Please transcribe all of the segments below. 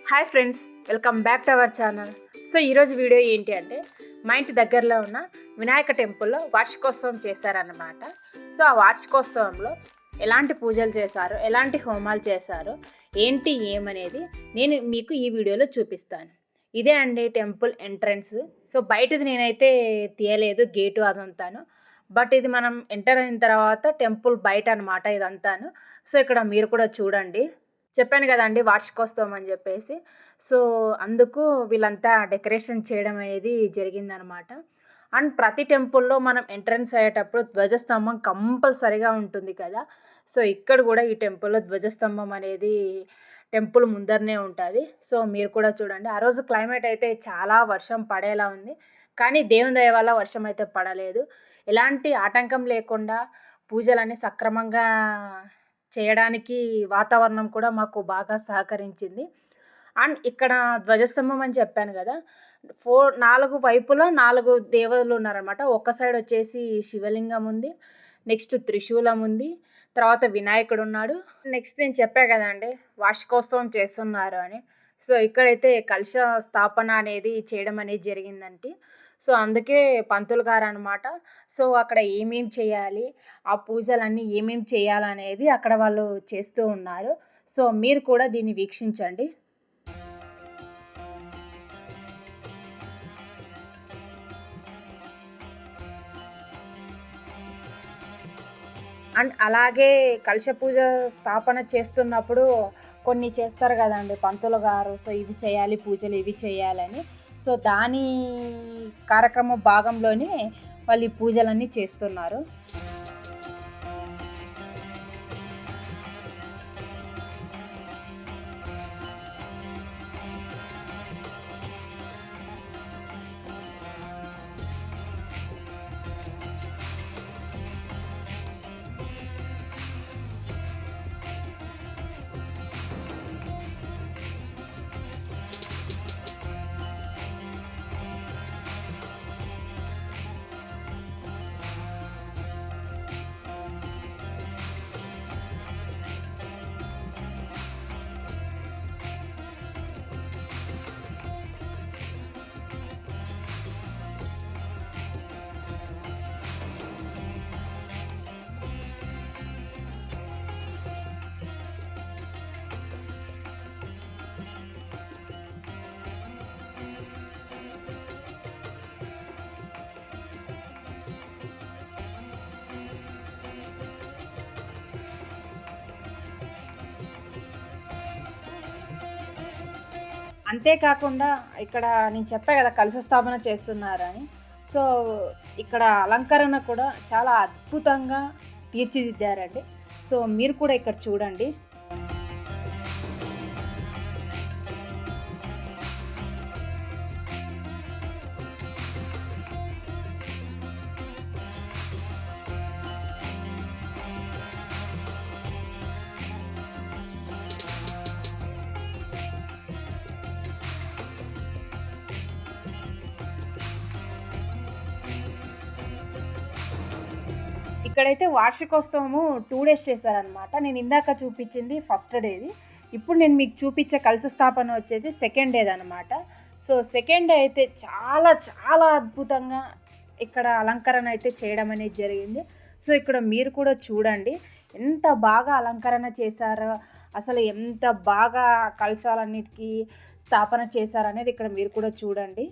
Hi friends, welcome back to our channel. So ఈరోజు video ఏంటి అంటే మా ఇంటి దగ్గరలో ఉన్న వినాయక టెంపుల్లో వార్షికోత్సవం చేశారన్నమాట. సో ఆ వార్షికోత్సవంలో ఎలాంటి పూజలు చేశారు, ఎలాంటి హోమాలు చేశారు, ఏంటి ఏమనేది నేను మీకు ఈ వీడియోలో చూపిస్తాను. ఇదే అండి టెంపుల్ ఎంట్రన్స్. సో బయటది నేనైతే తీయలేదు, గేటు అదంతాను. బట్ ఇది మనం ఎంటర్ అయిన తర్వాత టెంపుల్ బయట అనమాట ఇదంతాను. సో ఇక్కడ మీరు కూడా చూడండి. చెప్పాను కదండి వార్షికోత్సవం అని చెప్పేసి. సో అందుకు వీళ్ళంతా డెకరేషన్ చేయడం అనేది జరిగిందనమాట. అండ్ ప్రతి టెంపుల్లో మనం ఎంట్రన్స్ అయ్యేటప్పుడు ధ్వజస్తంభం కంపల్సరీగా ఉంటుంది కదా. సో ఇక్కడ కూడా ఈ టెంపుల్లో ధ్వజస్తంభం అనేది టెంపుల్ ముందరనే ఉంటుంది. సో మీరు కూడా చూడండి. ఆ రోజు క్లైమేట్ అయితే చాలా వర్షం పడేలా ఉంది, కానీ దేవుని దయ వల్ల వర్షం అయితే పడలేదు. ఎలాంటి ఆటంకం లేకుండా పూజలన్నీ సక్రమంగా చేయడానికి వాతావరణం కూడా మాకు బాగా సహకరించింది. అండ్ ఇక్కడ ధ్వజస్తంభం అని చెప్పాను కదా, 4 వైపులా 4 దేవతలు ఉన్నారనమాట. ఒక సైడ్ వచ్చేసి శివలింగం ఉంది, నెక్స్ట్ త్రిశూలం ఉంది, తర్వాత వినాయకుడు ఉన్నాడు. నెక్స్ట్ నేను చెప్పా కదండి వార్షికోత్సవం చేస్తున్నారు అని. సో ఇక్కడైతే కలశ స్థాపన అనేది చేయడం అనేది జరిగిందంటే, సో అందుకే పంతులు గారు అనమాట. సో అక్కడ ఏమేమి చేయాలి, ఆ పూజలన్నీ ఏమేమి చేయాలనేది అక్కడ వాళ్ళు చేస్తూ ఉన్నారు. సో మీరు కూడా దీన్ని వీక్షించండి. అండ్ అలాగే కలశ పూజ స్థాపన చేస్తున్నప్పుడు కొన్ని చేస్తారు కదండి పంతులు గారు. సో ఇవి చేయాలి, పూజలు ఇవి చేయాలని. సో దాని కార్యక్రమ భాగంలోనే వాళ్ళు ఈ పూజలన్నీ చేస్తున్నారు. అంతేకాకుండా ఇక్కడ నేను చెప్పా కదా కలశ స్థాపన చేస్తున్నారని. సో ఇక్కడ అలంకరణ కూడా చాలా అద్భుతంగా తీర్చిదిద్దారండి. సో మీరు కూడా ఇక్కడ చూడండి. ఇక్కడైతే వార్షికోత్సవము 2 days చేశారనమాట. నేను ఇందాక చూపించింది ఫస్ట్ డేది. ఇప్పుడు నేను మీకు చూపించే కలశ స్థాపన వచ్చేది సెకండ్ డేది అనమాట. సో సెకండ్ డే అయితే చాలా చాలా అద్భుతంగా ఇక్కడ అలంకరణ అయితే చేయడం అనేది జరిగింది. సో ఇక్కడ మీరు కూడా చూడండి ఎంత బాగా అలంకరణ చేశారో, అసలు ఎంత బాగా కలశాలన్నిటికీ స్థాపన చేశారనేది ఇక్కడ మీరు కూడా చూడండి.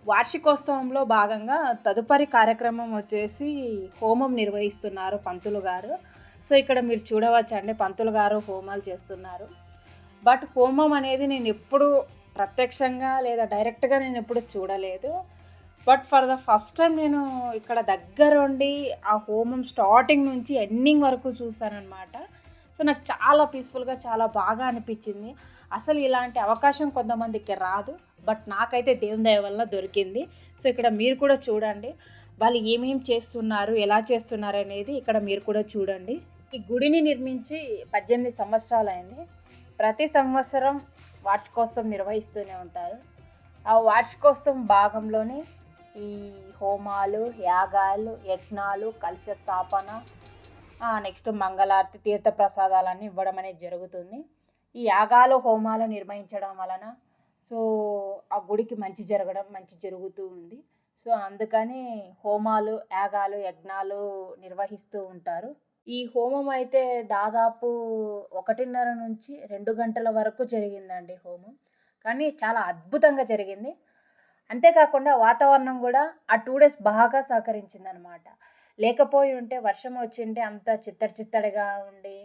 వార్షికోత్సవంలో భాగంగా తదుపరి కార్యక్రమం వచ్చేసి హోమం నిర్వహిస్తున్నారు పంతులు గారు. సో ఇక్కడ మీరు చూడవచ్చండి పంతులు గారు హోమాలు చేస్తున్నారు. బట్ హోమం అనేది నేను ఎప్పుడు ప్రత్యక్షంగా లేదా డైరెక్ట్గా నేను ఎప్పుడు చూడలేదు. But for the first time నేను ఇక్కడ దగ్గరుండి ఆ హోమం స్టార్టింగ్ నుంచి ఎండింగ్ వరకు చూసానన్నమాట. సో నాకు చాలా పీస్ఫుల్గా చాలా బాగా అనిపించింది. అసలు ఇలాంటి అవకాశం కొంతమందికి రాదు, బట్ నాకైతే దేవుని దయ వల్ల దొరికింది. సో ఇక్కడ మీరు కూడా చూడండి వాళ్ళు ఏమేం చేస్తున్నారు, ఎలా చేస్తున్నారు అనేది ఇక్కడ మీరు కూడా చూడండి. ఈ గుడిని నిర్మించి 18 సంవత్సరాలు అయింది. ప్రతి సంవత్సరం వార్షికోత్సవం నిర్వహిస్తూనే ఉంటారు. ఆ వార్షికోత్సవం భాగంలోనే ఈ హోమాలు, యాగాలు, యజ్ఞాలు, కలశ స్థాపన, నెక్స్ట్ మంగళారతి, తీర్థప్రసాదాలన్నీ ఇవ్వడం అనేది జరుగుతుంది. ఈ యాగాలు, హోమాలు నిర్వహించడం వలన సో ఆ గుడికి మంచి జరుగుతూ ఉంది. సో అందుకని హోమాలు, యాగాలు, యజ్ఞాలు నిర్వహిస్తూ ఉంటారు. ఈ హోమం అయితే దాదాపు 1:30 నుంచి 2 గంటల వరకు జరిగిందండి హోమం. కానీ చాలా అద్భుతంగా జరిగింది. అంతేకాకుండా వాతావరణం కూడా ఆ 2 డేస్ బాగా సహకరించిందనమాట. లేకపోయి ఉంటే వర్షం వచ్చింటే అంత చిత్తడిగా ఉండి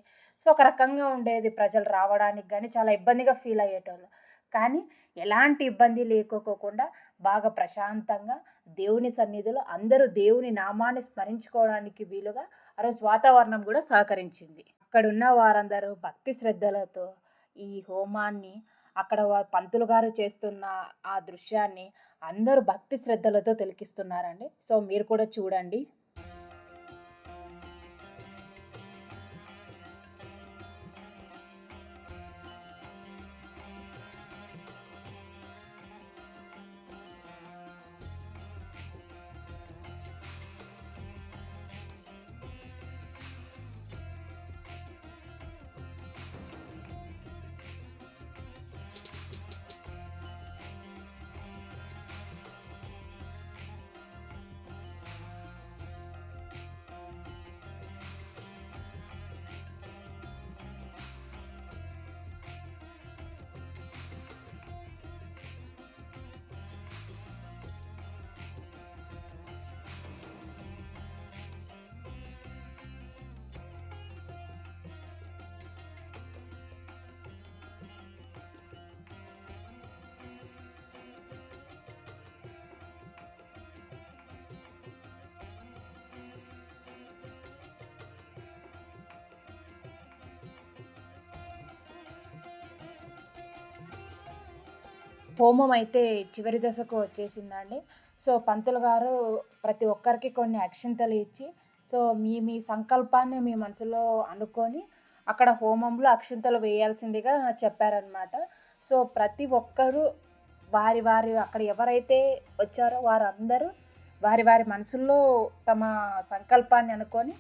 సో ఒక రకంగా ఉండేది. ప్రజలు రావడానికి కానీ చాలా ఇబ్బందిగా ఫీల్ అయ్యేటోళ్ళు. కానీ ఎలాంటి ఇబ్బంది లేకోకుండా బాగా ప్రశాంతంగా దేవుని సన్నిధిలో అందరూ దేవుని నామాన్ని స్మరించుకోవడానికి వీలుగా ఆ రోజు వాతావరణం కూడా సహకరించింది. అక్కడున్న వారందరూ భక్తి శ్రద్ధలతో ఈ హోమాన్ని, అక్కడ పంతులు గారు చేస్తున్న ఆ దృశ్యాన్ని అందరూ భక్తి శ్రద్ధలతో తిలకిస్తున్నారండి. సో మీరు కూడా చూడండి. హోమం అయితే చివరి దశకు వచ్చేసిందండి. సో పంతులు గారు ప్రతి ఒక్కరికి కొన్ని అక్షింతలు ఇచ్చి సో మీ సంకల్పాన్ని మీ మనసులో అనుకొని అక్కడ హోమంలో అక్షింతలు వేయాల్సిందిగా చెప్పారనమాట. సో ప్రతి ఒక్కరూ వారి అక్కడ ఎవరైతే వచ్చారో వారందరూ వారి మనసుల్లో తమ సంకల్పాన్ని అనుకొని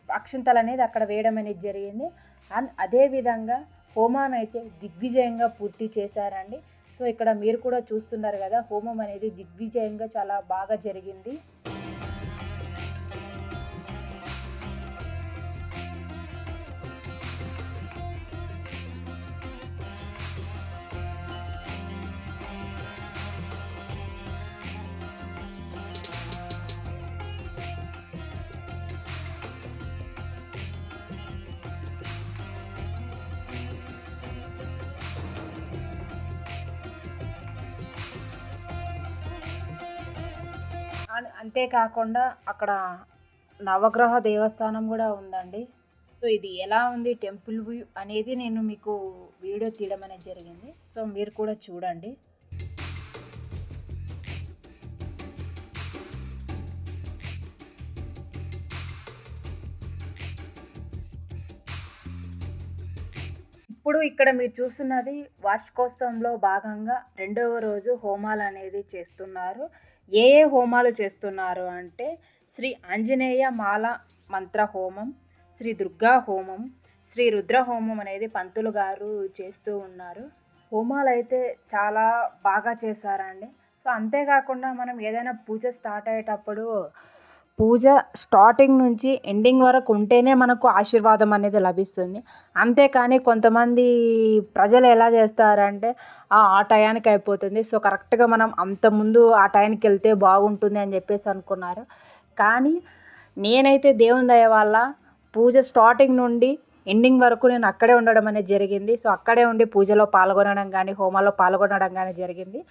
అక్షింతలు అనేది అక్కడ వేయడం అనేది జరిగింది. అదేవిధంగా హోమాన్ని అయితే దిగ్విజయంగా పూర్తి చేశారండి. సో ఇక్కడ మీరు కూడా చూస్తున్నారు కదా, హోమం అనేది దిగ్విజయంగా చాలా బాగా జరిగింది. అంతేకాకుండా అక్కడ నవగ్రహ దేవస్థానం కూడా ఉందండి. సో ఇది ఎలా ఉంది టెంపుల్ వ్యూ అనేది నేను మీకు వీడియో తీయడం అనేది జరిగింది. సో మీరు కూడా చూడండి. ఇప్పుడు ఇక్కడ మీరు చూస్తున్నది వార్షికోత్సవంలో భాగంగా 2వ రోజు హోమాలు అనేది చేస్తున్నారు. ఏ హోమాలు చేస్తున్నారు అంటే శ్రీ ఆంజనేయ మాల మంత్ర హోమం, శ్రీ దుర్గా హోమం, శ్రీ రుద్ర హోమం అనేది పంతులు గారు చేస్తూ ఉన్నారు. హోమాలు అయితే చాలా బాగా చేశారండి. సో అంతేకాకుండా మనం ఏదైనా పూజ స్టార్ట్ అయ్యేటప్పుడు పూజ స్టార్టింగ్ నుంచి ఎండింగ్ వరకు ఉంటేనే మనకు ఆశీర్వాదం అనేది లభిస్తుంది. అంతేకాని కొంతమంది ప్రజలు ఎలా చేస్తారంటే ఆ టయానికి అయిపోతుంది, సో కరెక్ట్గా మనం అంత ముందు ఆ టయానికి వెళ్తే బాగుంటుంది అని చెప్పేసి అనుకున్నారు. కానీ నేనైతే దేవుని దయ వల్ల పూజ స్టార్టింగ్ నుండి ఎండింగ్ వరకు నేను అక్కడే ఉండడం అనేది జరిగింది. సో అక్కడే ఉండి పూజలో పాల్గొనడం కానీ హోమాల్లో పాల్గొనడం కానీ జరిగింది.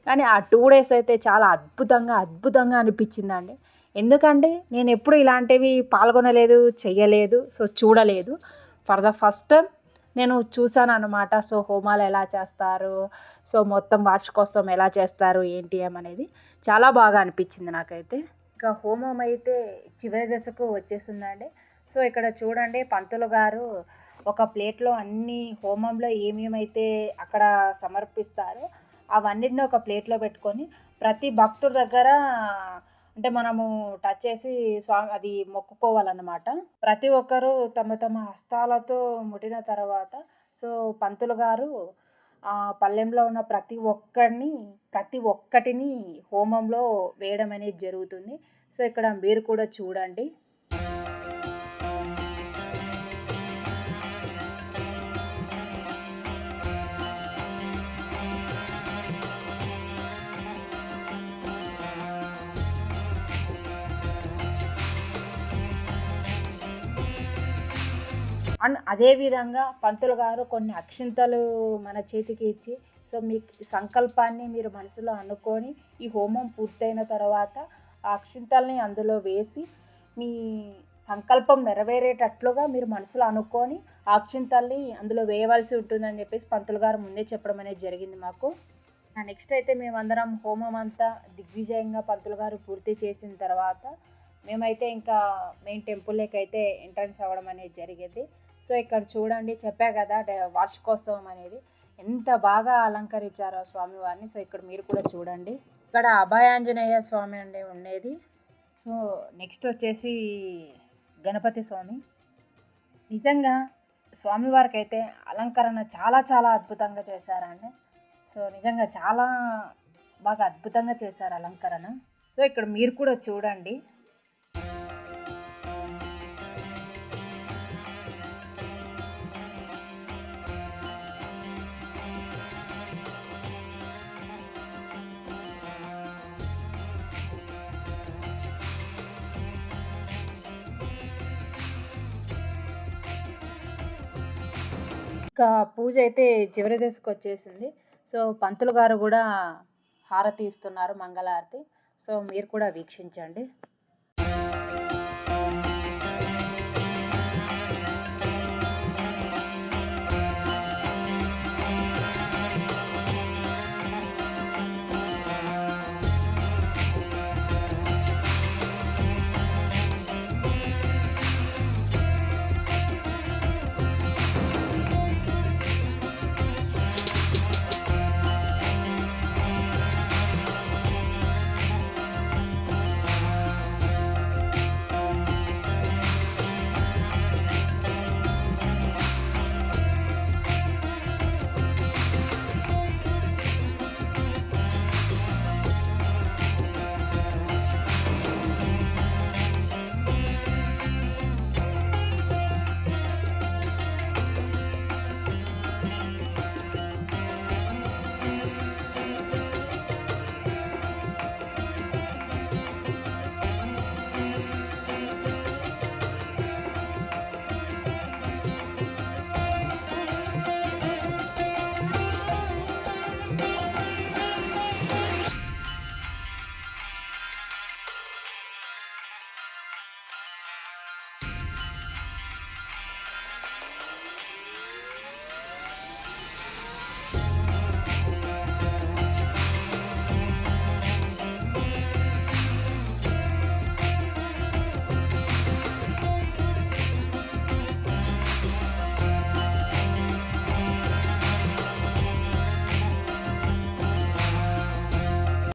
కానీ ఆ 2 డేస్ అయితే చాలా అద్భుతంగా అనిపించిందండి. ఎందుకంటే నేను ఎప్పుడు ఇలాంటివి పాల్గొనలేదు, చెయ్యలేదు, సో చూడలేదు. ఫర్ ద ఫస్ట్ టైం నేను చూసాను అనమాట. సో హోమాలు ఎలా చేస్తారు, సో మొత్తం వార్షికోత్సవం ఎలా చేస్తారు ఏంటి అనేది చాలా బాగా అనిపించింది నాకైతే. ఇంకా హోమం అయితే చివరి దశకు వచ్చేసిందండి. సో ఇక్కడ చూడండి, పంతులు గారు ఒక ప్లేట్లో అన్ని హోమంలో ఏమేమైతే అక్కడ సమర్పిస్తారో అవన్నిటిని ఒక ప్లేట్లో పెట్టుకొని ప్రతి భక్తుడి దగ్గర అంటే మనము టచ్ చేసి స్వామి అది మొక్కుకోవాలన్నమాట. ప్రతి ఒక్కరూ తమ తమ హస్తాలతో ముట్టిన తర్వాత సో పంతులు గారు పళ్ళెంలో ఉన్న ప్రతి ఒక్కటిని హోమంలో వేయడం అనేది జరుగుతుంది. సో ఇక్కడ మీరు కూడా చూడండి. అండ్ అదేవిధంగా పంతులు గారు కొన్ని అక్షింతలు మన చేతికి ఇచ్చి సో మీ సంకల్పాన్ని మీరు మనసులో అనుకొని ఈ హోమం పూర్తయిన తర్వాత ఆ అక్షింతల్ని అందులో వేసి మీ సంకల్పం నెరవేరేటట్లుగా మీరు మనసులో అనుకొని ఆ అక్షింతల్ని అందులో వేయవలసి ఉంటుందని చెప్పేసి పంతులు గారు ముందే చెప్పడం అనేది జరిగింది మాకు. నెక్స్ట్ అయితే మేమందరం హోమం అంతా దిగ్విజయంగా పంతులు గారు పూర్తి చేసిన తర్వాత మేమైతే ఇంకా మెయిన్ టెంపుల్లోకి అయితే ఎంట్రన్స్ అవ్వడం అనేది జరిగింది. సో ఇక్కడ చూడండి, చెప్పా కదా వార్షికోత్సవం అనేది ఎంత బాగా అలంకరించారో స్వామివారిని. సో ఇక్కడ మీరు కూడా చూడండి. ఇక్కడ అభయాంజనేయ స్వామి అండి ఉండేది. సో నెక్స్ట్ వచ్చేసి గణపతి స్వామి. నిజంగా స్వామివారికి అయితే అలంకరణ చాలా చాలా అద్భుతంగా చేశారండి. సో నిజంగా చాలా బాగా అద్భుతంగా చేశారు అలంకరణ. సో ఇక్కడ మీరు కూడా చూడండి. ఇంకా పూజ అయితే చివరి దశకు వచ్చేసింది. సో పంతులు గారు కూడా హారతి ఇస్తున్నారు, మంగళహారతి. సో మీరు కూడా వీక్షించండి.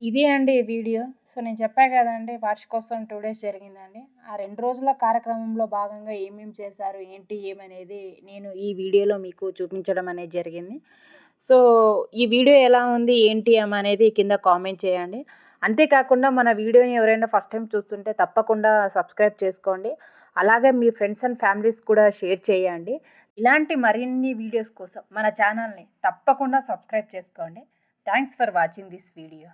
ఇదే అండి వీడియో. సో నేను చెప్పా కదండి, వార్షికోత్సవం 2 డేస్ జరిగిందండి. ఆ 2 రోజుల కార్యక్రమంలో భాగంగా ఏమేమి చేశారు ఏంటి ఏమనేది నేను ఈ వీడియోలో మీకు చూపించడం అనేది జరిగింది. సో ఈ వీడియో ఎలా ఉంది ఏంటి అనేది కింద కామెంట్ చేయండి. అంతేకాకుండా మన వీడియోని ఎవరైనా ఫస్ట్ టైం చూస్తుంటే తప్పకుండా సబ్స్క్రైబ్ చేసుకోండి. అలాగే మీ ఫ్రెండ్స్ అండ్ ఫ్యామిలీస్ కూడా షేర్ చేయండి. ఇలాంటి మరిన్ని వీడియోస్ కోసం మన ఛానల్ని తప్పకుండా సబ్స్క్రైబ్ చేసుకోండి. Thanks for watching this video.